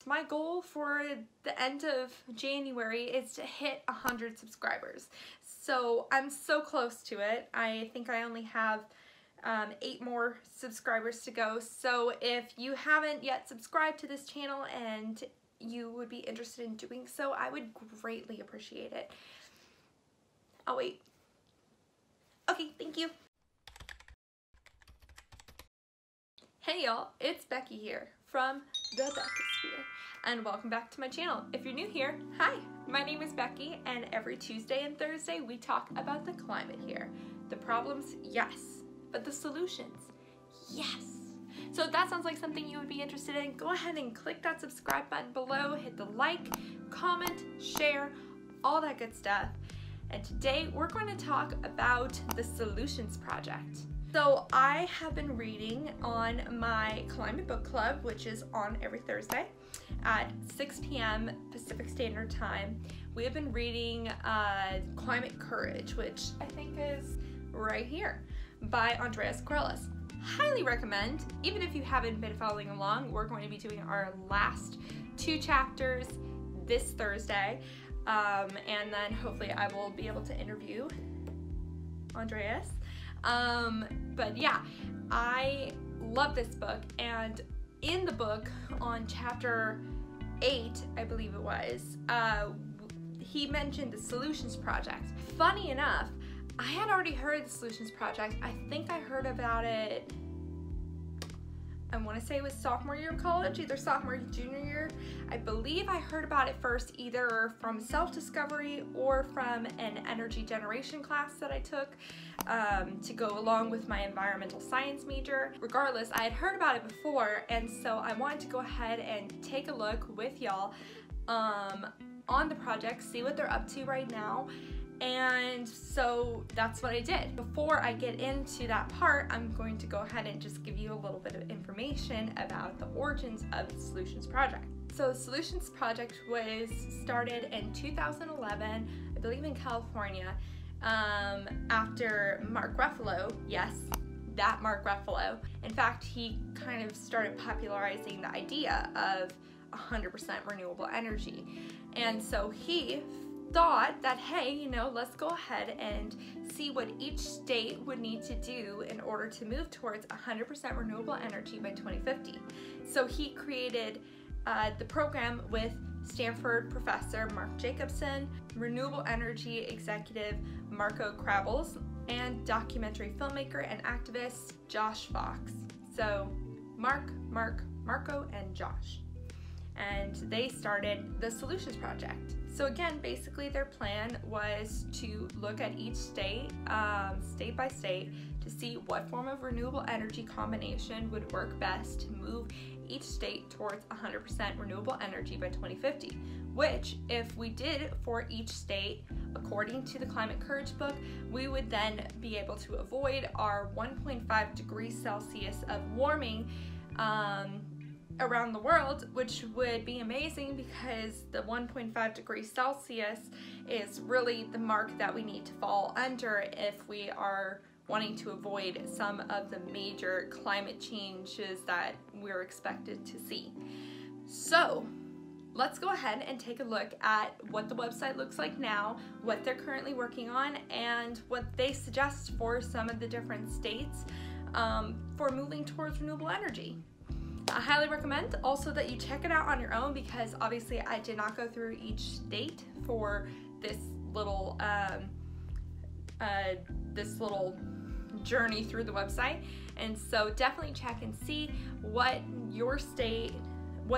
My goal for the end of January is to hit 100 subscribers. So I'm so close to it. I think I only have 8 more subscribers to go. So if you haven't yet subscribed to this channel and you would be interested in doing so, I would greatly appreciate it. I'll wait. Okay, thank you. Hey y'all, it's Becky here from the Beckysphere, and welcome back to my channel. If you're new here, hi, my name is Becky, and every Tuesday and Thursday we talk about the climate here. The problems, yes, but the solutions, yes. So if that sounds like something you would be interested in, go ahead and click that subscribe button below, hit the like, comment, share, all that good stuff. And today we're going to talk about the Solutions Project. So I have been reading on my Climate Book Club, which is on every Thursday at 6 p.m. Pacific Standard Time. We have been reading Climate Courage, which I think is right here, by Andreas. Highly recommend. Even if you haven't been following along, we're going to be doing our last 2 chapters this Thursday. And then hopefully I will be able to interview Andreas. But yeah, I love this book, and in the book on chapter 8, I believe it was, he mentioned the Solutions Project. Funny enough, I had already heard of the Solutions Project. I think I heard about it, I want to say it was sophomore year of college, either sophomore or junior year. I believe I heard about it first either from self-discovery or from an energy generation class that I took to go along with my environmental science major. Regardless, I had heard about it before, and so I wanted to go ahead and take a look with y'all on the project, see what they're up to right now. And so that's what I did. Before I get into that part, I'm going to go ahead and just give you a little bit of information about the origins of the Solutions Project. So the Solutions Project was started in 2011, I believe in California, after Mark Ruffalo, yes, that Mark Ruffalo. In fact, he kind of started popularizing the idea of 100% renewable energy. And so he thought that, hey, you know, let's go ahead and see what each state would need to do in order to move towards 100% renewable energy by 2050. So he created the program with Stanford professor Mark Jacobson, renewable energy executive Marco Karelas, and documentary filmmaker and activist Josh Fox. So Marco, and Josh. And they started the Solutions Project. So again, basically their plan was to look at each state, state by state, to see what form of renewable energy combination would work best to move each state towards 100% renewable energy by 2050, which if we did for each state, according to the Climate Courage book, we would then be able to avoid our 1.5 degrees Celsius of warming around the world, which would be amazing because the 1.5 degrees Celsius is really the mark that we need to fall under if we are wanting to avoid some of the major climate changes that we're expected to see. So let's go ahead and take a look at what the website looks like now, what they're currently working on, and what they suggest for some of the different states for moving towards renewable energy. I highly recommend also that you check it out on your own, because obviously I did not go through each state for this little journey through the website, and so definitely check and see what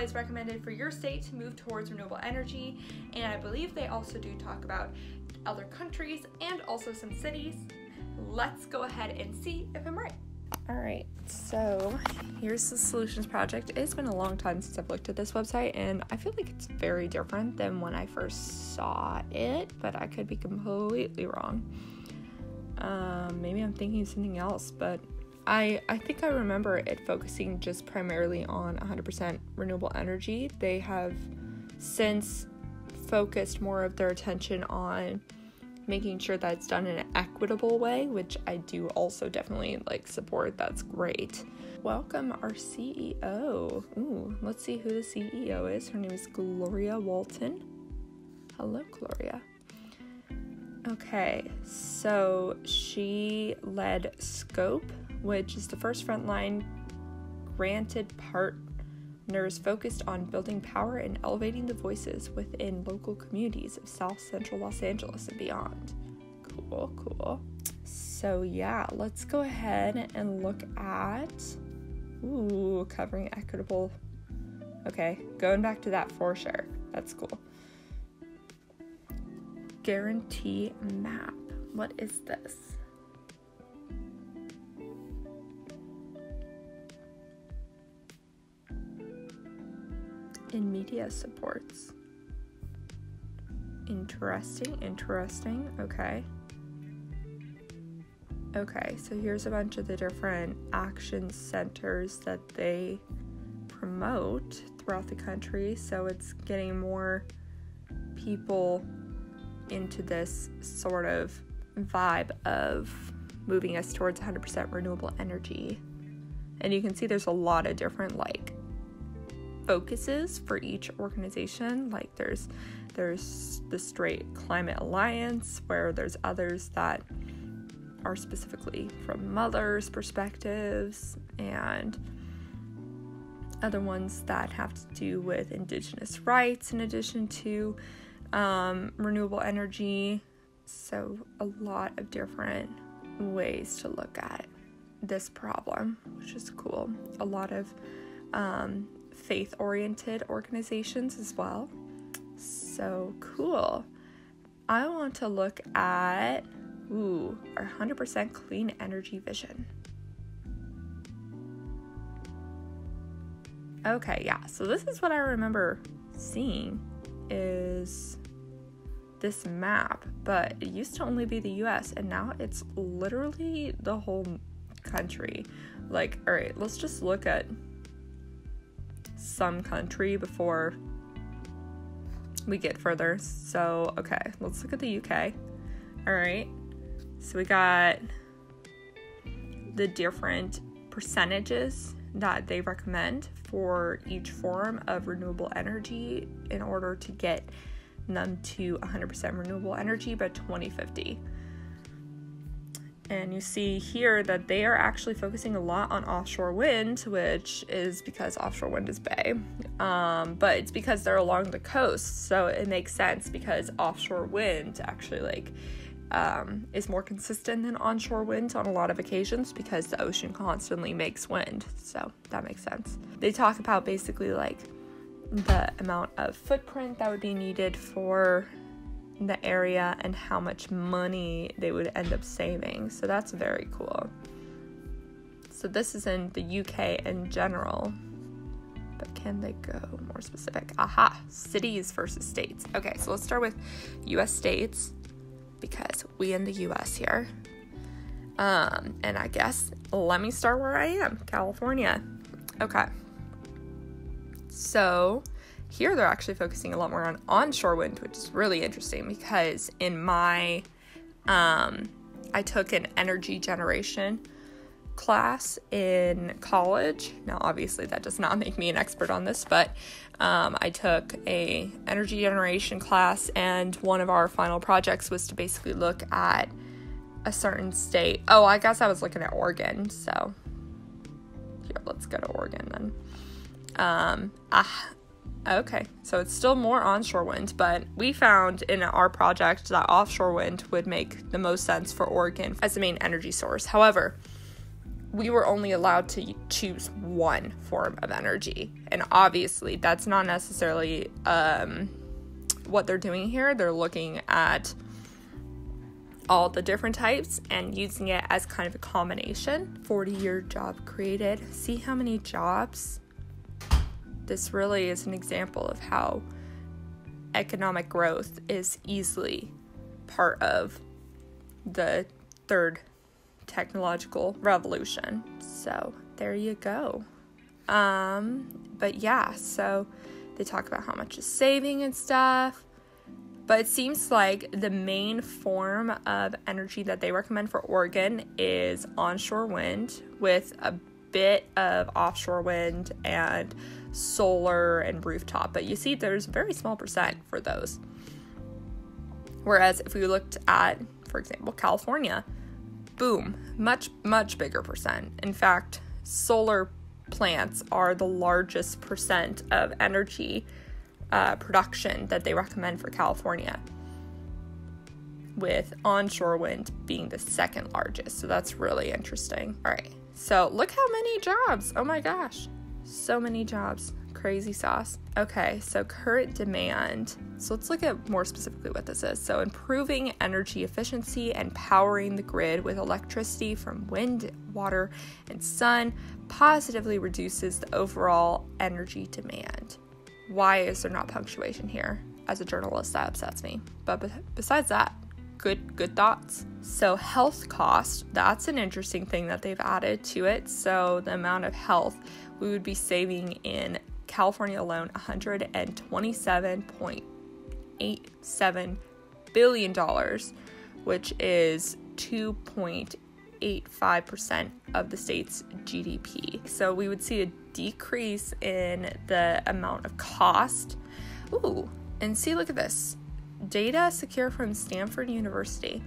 is recommended for your state to move towards renewable energy. And I believe they also do talk about other countries and also some cities. Let's go ahead and see if I'm right. Alright, so here's the Solutions Project. It's been a long time since I've looked at this website, and I feel like it's very different than when I first saw it, but I could be completely wrong. Maybe I'm thinking of something else, but I think I remember it focusing just primarily on 100% renewable energy. They have since focused more of their attention on making sure that it's done in an equitable way, which I do also definitely support. That's great. welcome our CEO. Ooh, let's see who the CEO is. Her name is Gloria Walton. Hello, Gloria. Okay, so she led SCOPE, which is the first frontline granted partners focused on building power and elevating the voices within local communities of South Central Los Angeles and beyond. Cool. So yeah, let's go ahead and look at, covering equitable. Okay, going back to that for sure. That's cool. Guarantee map. What is this? In media supports. Interesting. Okay, so here's a bunch of the different action centers that they promote throughout the country. So it's getting more people into this sort of vibe of moving us towards 100% renewable energy. And you can see there's a lot of different focuses for each organization. Like there's the Straight Climate Alliance, where there's others that are specifically from mothers' perspectives, and other ones that have to do with indigenous rights in addition to renewable energy. So a lot of different ways to look at this problem, which is cool. A lot of faith-oriented organizations as well. So cool. I want to look at our 100% clean energy vision. Okay, yeah, so this is what I remember seeing is this map, but it used to only be the US, and now it's literally the whole country. Like, all right, let's just look at some country before we get further. So, okay, let's look at the UK. All right, so we got the different percentages that they recommend for each form of renewable energy in order to get them to 100% renewable energy by 2050. And you see here that they are actually focusing a lot on offshore wind, which is because offshore wind is bay. But it's because they're along the coast, so it makes sense because offshore wind actually is more consistent than onshore wind on a lot of occasions because the ocean constantly makes wind. So that makes sense. They talk about basically the amount of footprint that would be needed for the area and how much money they would end up saving. So that's very cool. So this is in the UK in general, but can they go more specific? Aha, cities versus states. Okay, so let's start with US states because we in the US here. And I guess let me start where I am, California. Okay. So here they're actually focusing a lot more on onshore wind, which is really interesting because in my, I took an energy generation class in college. Now, obviously that does not make me an expert on this, but I took a energy generation class, and one of our final projects was to basically look at a certain state. Oh, I guess I was looking at Oregon. So here, let's go to Oregon then. Okay, so it's still more onshore wind, but we found in our project that offshore wind would make the most sense for Oregon as the main energy source. However, we were only allowed to choose one form of energy, and obviously that's not necessarily what they're doing here. They're looking at all the different types and using it as kind of a combination. 40-year job created. See how many jobs? This really is an example of how economic growth is easily part of the third technological revolution. So there you go. But yeah, so they talk about how much is saving and stuff. But it seems like the main form of energy that they recommend for Oregon is onshore wind with a bit of offshore wind and solar and rooftop, but you see there's a very small percent for those. Whereas if we looked at, for example, California, boom, much bigger percent. In fact, solar plants are the largest percent of energy production that they recommend for California, with onshore wind being the second largest. So that's really interesting. All right, so look how many jobs. Oh my gosh, so many jobs. Crazy sauce. Okay, so current demand. So let's look at more specifically what this is. So improving energy efficiency and powering the grid with electricity from wind, water, and sun positively reduces the overall energy demand. Why is there not punctuation here? As a journalist, that upsets me. But besides that, good thoughts. So health cost, that's an interesting thing that they've added to it. So the amount of health we would be saving in California alone, $127.87 billion, which is 2.85% of the state's GDP. So we would see a decrease in the amount of cost. Ooh, and see, look at this. Data secure from Stanford University.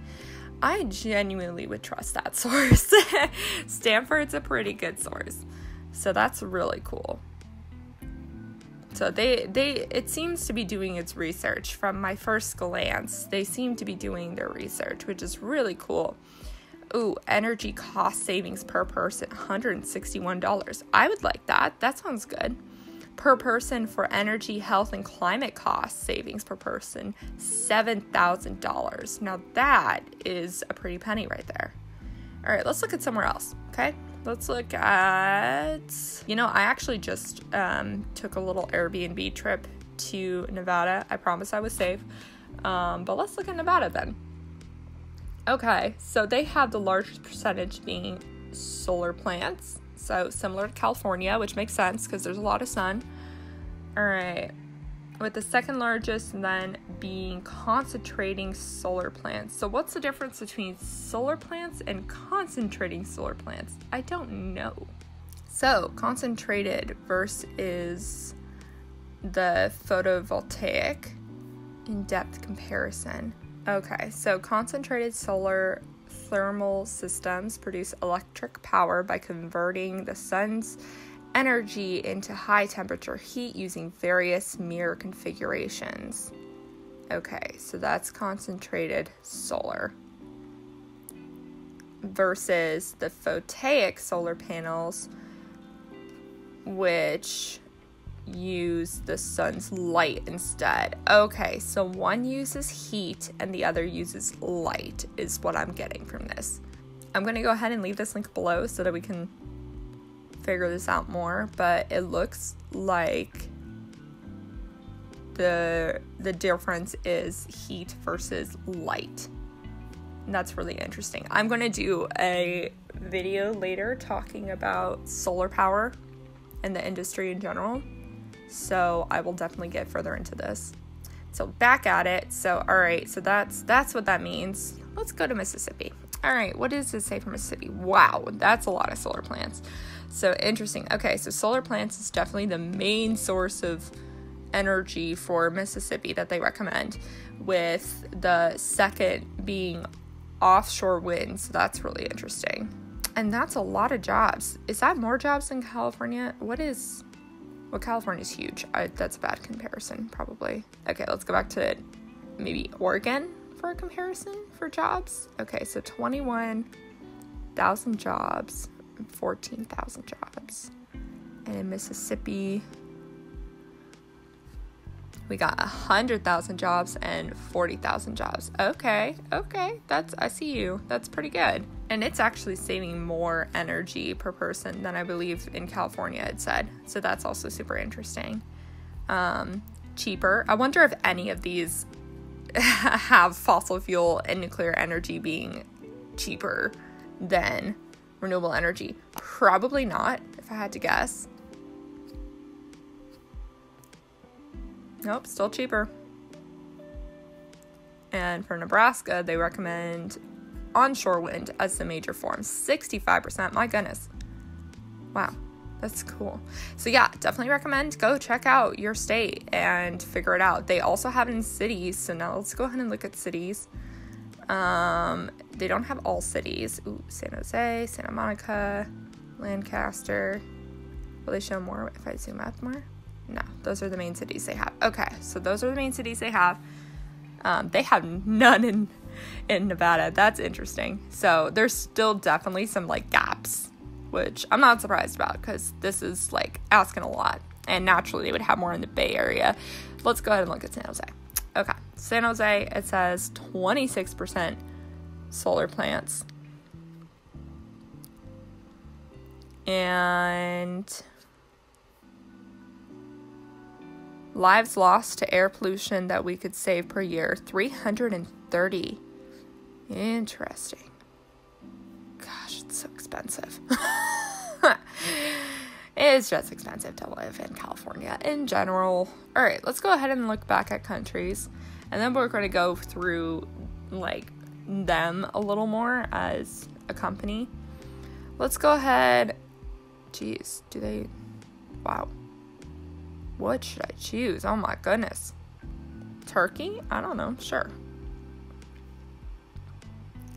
I genuinely would trust that source. Stanford's a pretty good source. So that's really cool. So it seems to be doing its research. From my first glance, they seem to be doing their research, which is really cool. Ooh, energy cost savings per person, $161. I would like that. That sounds good. Per person for energy, health, and climate cost savings per person, $7,000. Now that is a pretty penny right there. All right, let's look at somewhere else, okay? Let's look at, I actually just took a little Airbnb trip to Nevada. I promise I was safe. But let's look at Nevada then. Okay, so they have the largest percentage being solar plants. So similar to California, which makes sense because there's a lot of sun. All right, with the second largest then being concentrating solar plants. So what's the difference between solar plants and concentrating solar plants? I don't know. So concentrated versus the photovoltaic in-depth comparison. Okay, so concentrated solar thermal systems produce electric power by converting the sun's energy into high temperature heat using various mirror configurations. Okay, so that's concentrated solar. Versus the photovoltaic solar panels, which use the sun's light instead. Okay, so one uses heat and the other uses light is what I'm getting from this. I'm going to go ahead and leave this link below so that we can figure this out more, but it looks like the difference is heat versus light. And that's really interesting. I'm going to do a video later talking about solar power and the industry in general. So I will definitely get further into this. So back at it. So, all right. So that's what that means. Let's go to Mississippi. All right. What does it say for Mississippi? Wow. That's a lot of solar plants. So interesting. Okay. So solar plants is definitely the main source of energy for Mississippi that they recommend, with the second being offshore wind. So that's really interesting. And that's a lot of jobs. Is that more jobs than California? Well, California's huge. That's a bad comparison, probably. Okay, let's go back to maybe Oregon for a comparison for jobs. Okay, so 21,000 jobs, 14,000 jobs. And in Mississippi, we got 100,000 jobs and 40,000 jobs. Okay, I see you. That's pretty good. And it's actually saving more energy per person than I believe in California it said. So that's also super interesting. Cheaper. I wonder if any of these have fossil fuel and nuclear energy being cheaper than renewable energy. Probably not, if I had to guess. Nope, still cheaper. And for Nebraska, they recommend onshore wind as the major form. 65%, my goodness. Wow, that's cool. So yeah, definitely recommend go check out your state and figure it out. They also have it in cities. So now let's go ahead and look at cities. They don't have all cities. Ooh, San Jose, Santa Monica, Lancaster. Will they show more if I zoom out more? No, those are the main cities they have. Okay, so those are the main cities they have. They have none in Nevada. That's interesting. So there's still definitely some like gaps, which I'm not surprised about because this is like asking a lot. And naturally they would have more in the Bay Area. Let's go ahead and look at San Jose. Okay, San Jose, it says 26% solar plants. And lives lost to air pollution that we could save per year, 330. Interesting. Gosh, it's so expensive. It's just expensive to live in California in general. All right, let's go ahead and look back at countries. And then we're going to go through, like, them a little more as a company. Let's go ahead. Jeez, wow. What should I choose? Oh my goodness. Turkey? I don't know. Sure.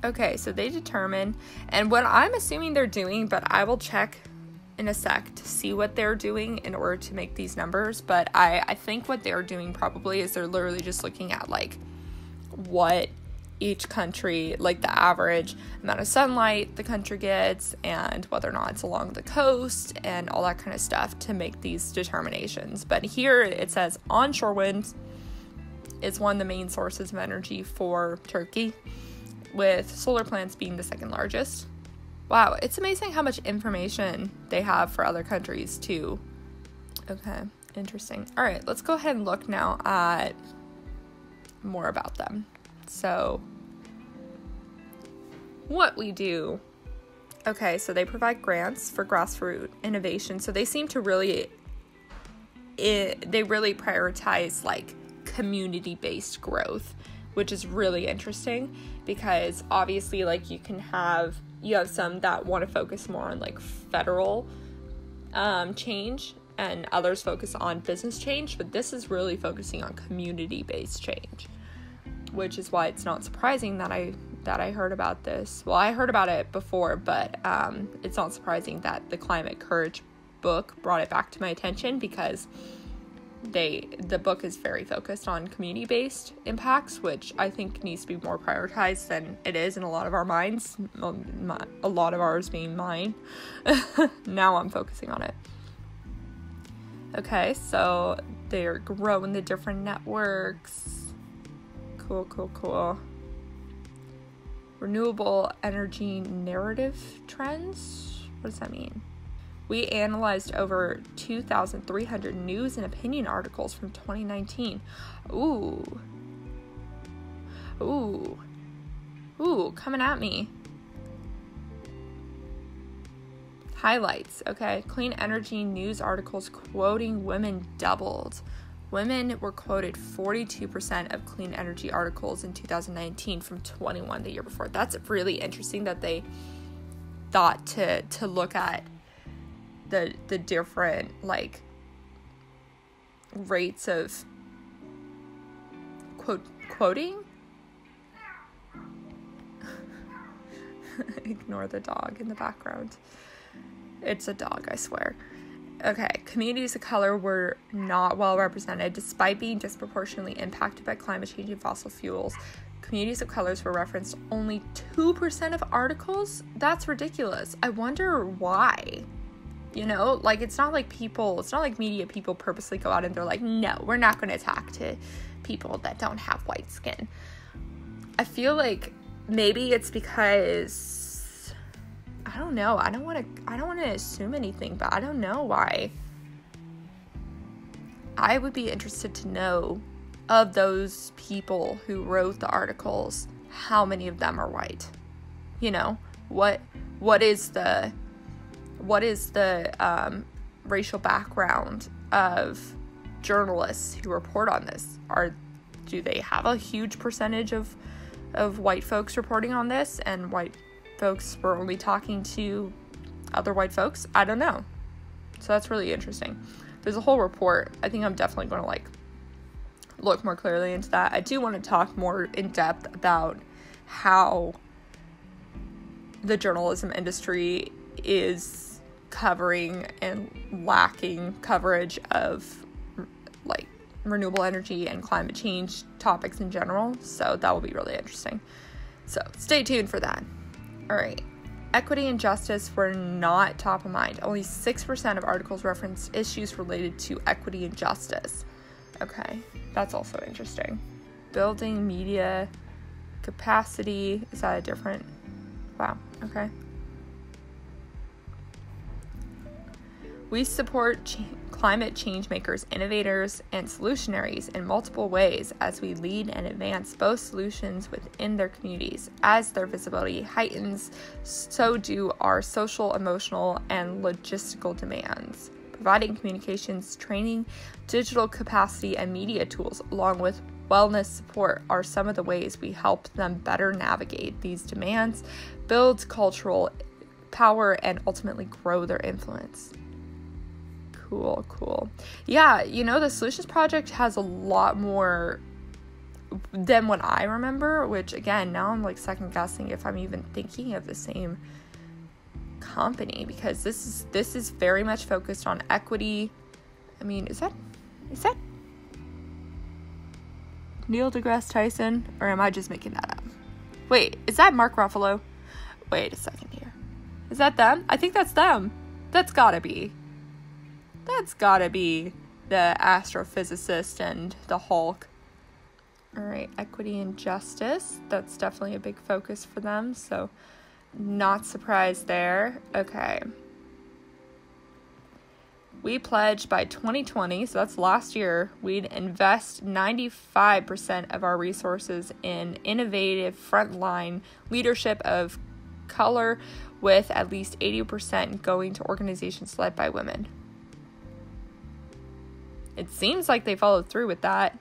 Okay, so they determine, and what I'm assuming they're doing, but I will check in a sec to see what they're doing in order to make these numbers. But I think what they're doing probably is they're literally just looking at like what each country, like the average amount of sunlight the country gets and whether or not it's along the coast and all that kind of stuff to make these determinations. But here it says onshore wind is one of the main sources of energy for Turkey, with solar plants being the second largest. Wow, it's amazing how much information they have for other countries too. Okay, interesting. All right, let's go ahead and look now at more about them. So, what we do. Okay, so they provide grants for grassroots innovation. So they seem to really prioritize like community-based growth, which is really interesting because obviously like you have some that want to focus more on like federal change and others focus on business change, but this is really focusing on community-based change, which is why it's not surprising that I heard about this. Well, I heard about it before, but it's not surprising that the Climate Courage book brought it back to my attention because the book is very focused on community-based impacts, which I think needs to be more prioritized than it is in a lot of our minds, a lot of ours being mine. Now I'm focusing on it. Okay, so they're growing the different networks. Cool. Renewable energy narrative trends? What does that mean? We analyzed over 2,300 news and opinion articles from 2019. Ooh, coming at me. Highlights, okay. Clean energy news articles quoting women doubled. Women were quoted 42% of clean energy articles in 2019 from 21 the year before. That's really interesting that they thought to look at the different like rates of quoting. Ignore the dog in the background. It's a dog, I swear. Okay, communities of color were not well represented despite being disproportionately impacted by climate change and fossil fuels. Communities of colors were referenced only 2% of articles? That's ridiculous. I wonder why. You know, like it's not like media people purposely go out and they're like, no, we're not going to talk to people that don't have white skin. I feel like maybe it's because, I don't know. I don't want to assume anything, but I don't know why. I would be interested to know of those people who wrote the articles, how many of them are white? You know, what is the racial background of journalists who report on this? Do they have a huge percentage of white folks reporting on this, and white folks were only talking to other white folks? I don't know. So that's really interesting. There's a whole report. I think I'm definitely going to like look more clearly into that. I do want to talk more in depth about how the journalism industry is covering and lacking coverage of like renewable energy and climate change topics in general. So that will be really interesting. So stay tuned for that. All right. Equity and justice were not top of mind. Only 6% of articles referenced issues related to equity and justice. Okay, that's also interesting. Building media capacity. Is that a different? Wow, okay. We support climate change makers, innovators, and solutionaries in multiple ways as we lead and advance both solutions within their communities. As their visibility heightens, so do our social, emotional, and logistical demands. Providing communications, training, digital capacity, and media tools, along with wellness support, are some of the ways we help them better navigate these demands, build cultural power, and ultimately grow their influence. Cool. Yeah, you know, the Solutions Project has a lot more than what I remember, which again, now I'm like second guessing if I'm even thinking of the same company, because this is very much focused on equity. I mean, is that Neil deGrasse Tyson, or am I just making that up? Wait, is that Mark Ruffalo? Wait a second here. Is that them? I think that's them. That's gotta be the astrophysicist and the Hulk. All right, equity and justice. That's definitely a big focus for them, so not surprised there. Okay. We pledged by 2020, so that's last year, we'd invest 95% of our resources in innovative frontline leadership of color, with at least 80% going to organizations led by women. It seems like they followed through with that.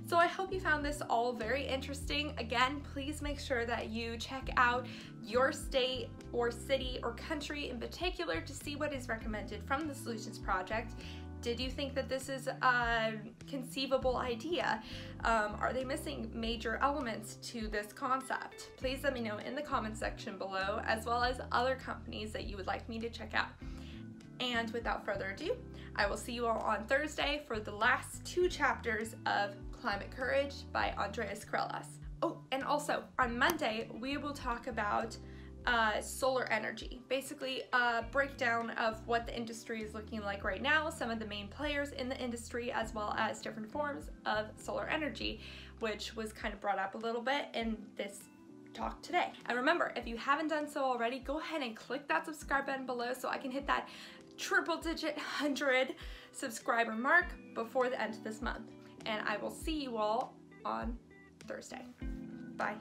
So I hope you found this all very interesting. Again, please make sure that you check out your state or city or country in particular to see what is recommended from the Solutions Project. Did you think that this is a conceivable idea? Are they missing major elements to this concept? Please let me know in the comments section below, as well as other companies that you would like me to check out. And without further ado, I will see you all on Thursday for the last 2 chapters of Climate Courage by Andreas Karelas. Oh, and also on Monday, we will talk about solar energy. Basically, a breakdown of what the industry is looking like right now, some of the main players in the industry, as well as different forms of solar energy, which was kind of brought up a little bit in this talk today. And remember, if you haven't done so already, go ahead and click that subscribe button below so I can hit that triple-digit 100 subscriber mark before the end of this month. And I will see you all on Thursday. Bye.